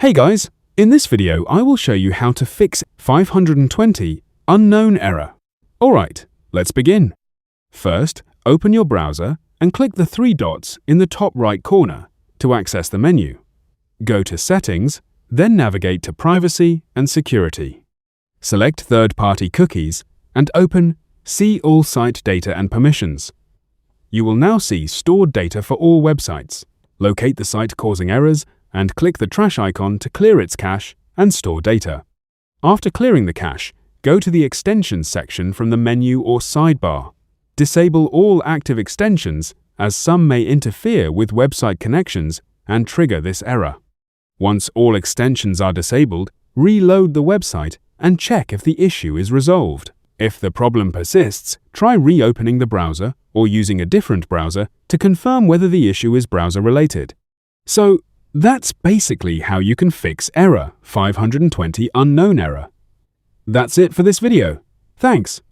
Hey guys, in this video I will show you how to fix 520 unknown error. Alright, let's begin. First, open your browser and click the three dots in the top right corner to access the menu. Go to Settings, then navigate to Privacy and Security. Select third-party cookies and open See all site data and permissions. You will now see stored data for all websites. Locate the site causing errors and click the trash icon to clear its cache and store data. After clearing the cache, go to the Extensions section from the menu or sidebar. Disable all active extensions, as some may interfere with website connections and trigger this error. Once all extensions are disabled, reload the website and check if the issue is resolved. If the problem persists, try reopening the browser or using a different browser to confirm whether the issue is browser-related. So, that's basically how you can fix error 520 unknown error. That's it for this video. Thanks.